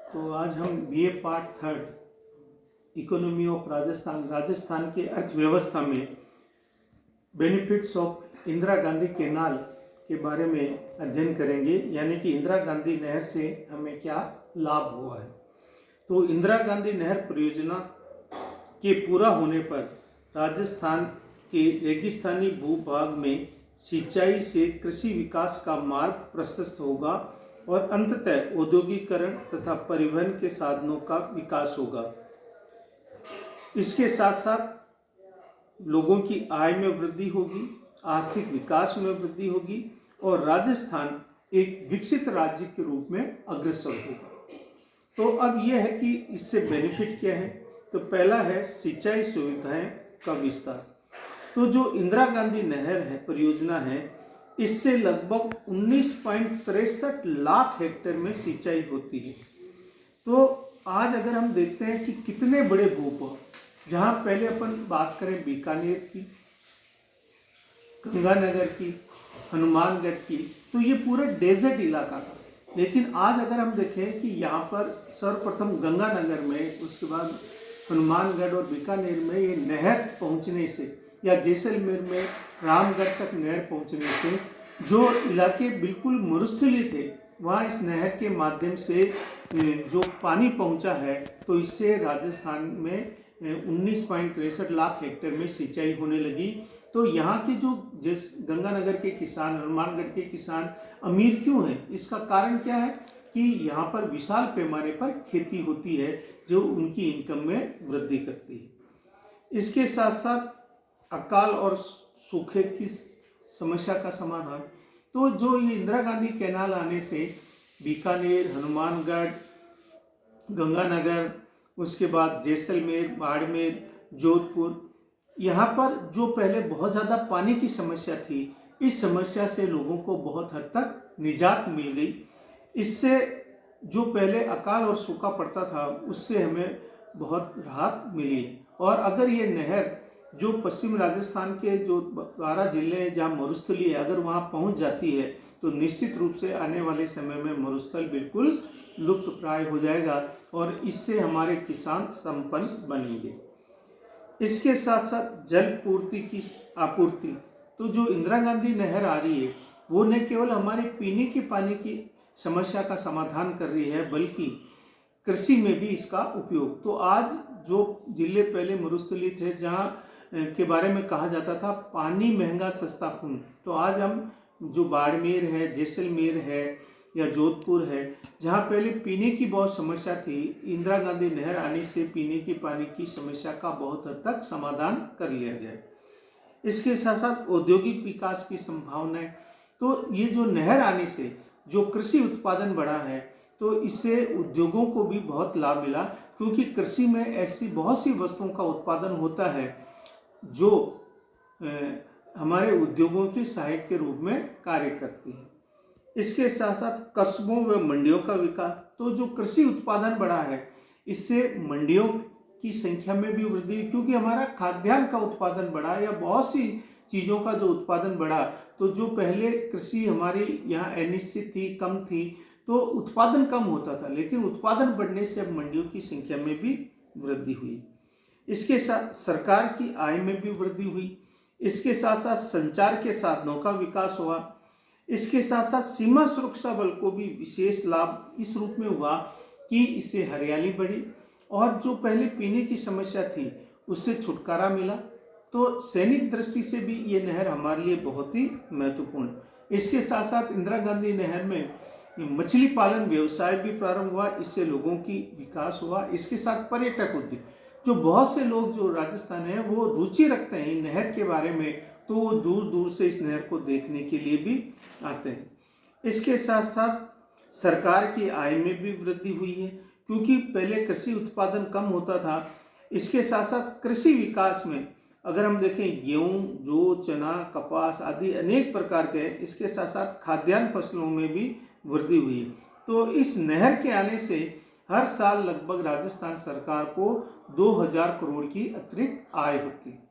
तो आज हम BA part third economy of Rajasthan के अर्थव्यवस्था में benefits of Indira Gandhi canal के बारे में अध्ययन करेंगे, यानी कि इंदिरा गांधी नहर से हमें क्या लाभ हुआ है। तो इंदिरा गांधी नहर परियोजना के पूरा होने पर राजस्थान के रेगिस्तानी भूभाग में सिंचाई से कृषि विकास का मार्ग प्रशस्त होगा और अंततः औद्योगिकरण तथा परिवहन के साधनों का विकास होगा। इसके साथ साथ लोगों की आय में वृद्धि होगी, आर्थिक विकास में वृद्धि होगी और राजस्थान एक विकसित राज्य के रूप में अग्रसर होगा। तो अब यह है कि इससे बेनिफिट क्या है। तो पहला है सिंचाई सुविधाएं का विस्तार। तो जो इंदिरा गांधी नहर है परियोजना है, इससे लगभग 19.63 लाख हेक्टेयर में सिंचाई होती है। तो आज अगर हम देखते हैं कि कितने बड़े भूभाग, जहाँ पहले अपन बात करें बीकानेर की, गंगानगर की, हनुमानगढ़ की, तो ये पूरा डेजर्ट इलाका था। लेकिन आज अगर हम देखें कि यहाँ पर सर्वप्रथम गंगानगर में, उसके बाद हनुमानगढ़ और बीकानेर में ये नहर पहुँचने से, या जैसलमेर में रामगढ़ तक नहर पहुँचने से जो इलाके बिल्कुल मरुस्थलीय थे, वहाँ इस नहर के माध्यम से जो पानी पहुँचा है, तो इससे राजस्थान में 19.63 लाख हेक्टेयर में सिंचाई होने लगी। तो यहाँ के जो गंगानगर के किसान, हनुमानगढ़ के किसान अमीर क्यों हैं, इसका कारण क्या है कि यहाँ पर विशाल पैमाने पर खेती होती है जो उनकी इनकम में वृद्धि करती है। इसके साथ साथ अकाल और सूखे की समस्या का समाधान। तो जो ये इंदिरा गांधी कैनाल आने से बीकानेर, हनुमानगढ़, गंगानगर, उसके बाद जैसलमेर, बाड़मेर, जोधपुर, यहाँ पर जो पहले बहुत ज़्यादा पानी की समस्या थी, इस समस्या से लोगों को बहुत हद तक निजात मिल गई। इससे जो पहले अकाल और सूखा पड़ता था, उससे हमें बहुत राहत मिली है। और अगर ये नहर जो पश्चिम राजस्थान के जो 12 जिले हैं जहाँ मरुस्थलीय है, अगर वहाँ पहुँच जाती है तो निश्चित रूप से आने वाले समय में मरुस्थल बिल्कुल लुप्त प्राय हो जाएगा और इससे हमारे किसान संपन्न बनेंगे। इसके साथ साथ जल पूर्ति की आपूर्ति। तो जो इंदिरा गांधी नहर आ रही है, वो न केवल हमारे पीने के पानी की समस्या का समाधान कर रही है, बल्कि कृषि में भी इसका उपयोग। तो आज जो जिले पहले मरुस्थलीय थे, जहाँ के बारे में कहा जाता था पानी महंगा सस्ता खून, तो आज हम जो बाड़मेर है, जैसलमेर है या जोधपुर है, जहाँ पहले पीने की बहुत समस्या थी, इंदिरा गांधी नहर आने से पीने के पानी की समस्या का बहुत हद तक समाधान कर लिया गया है। इसके साथ साथ औद्योगिक विकास की संभावनाएं। तो ये जो नहर आने से जो कृषि उत्पादन बढ़ा है, तो इससे उद्योगों को भी बहुत लाभ मिला, क्योंकि कृषि में ऐसी बहुत सी वस्तुओं का उत्पादन होता है जो हमारे उद्योगों के सहायक के रूप में कार्य करती है। इसके साथ साथ कस्बों व मंडियों का विकास। तो जो कृषि उत्पादन बढ़ा है, इससे मंडियों की संख्या में भी वृद्धि, क्योंकि हमारा खाद्यान्न का उत्पादन बढ़ा या बहुत सी चीज़ों का जो उत्पादन बढ़ा। तो जो पहले कृषि हमारी यहाँ अनिश्चित थी, कम थी, तो उत्पादन कम होता था, लेकिन उत्पादन बढ़ने से अब मंडियों की संख्या में भी वृद्धि हुई। इसके साथ सरकार की आय में भी वृद्धि हुई। इसके साथ साथ संचार के साधनों का विकास हुआ। इसके साथ साथ सीमा सुरक्षा बल को भी विशेष लाभ इस रूप में हुआ कि इससे हरियाली बढ़ी और जो पहले पीने की समस्या थी, उससे छुटकारा मिला। तो सैनिक दृष्टि से भी ये नहर हमारे लिए बहुत ही महत्वपूर्ण है। इसके साथ साथ इंदिरा गांधी नहर में मछली पालन व्यवसाय भी प्रारंभ हुआ, इससे लोगों की विकास हुआ। इसके साथ पर्यटक उद्योग, जो बहुत से लोग जो राजस्थान है वो रुचि रखते हैं नहर के बारे में, तो वो दूर दूर से इस नहर को देखने के लिए भी आते हैं। इसके साथ साथ सरकार की आय में भी वृद्धि हुई है, क्योंकि पहले कृषि उत्पादन कम होता था। इसके साथ साथ कृषि विकास में अगर हम देखें, गेहूँ, जौ, चना, कपास आदि अनेक प्रकार के, इसके साथ साथ खाद्यान्न फसलों में भी वृद्धि हुई है। तो इस नहर के आने से हर साल लगभग राजस्थान सरकार को 2000 करोड़ की अतिरिक्त आय होती है।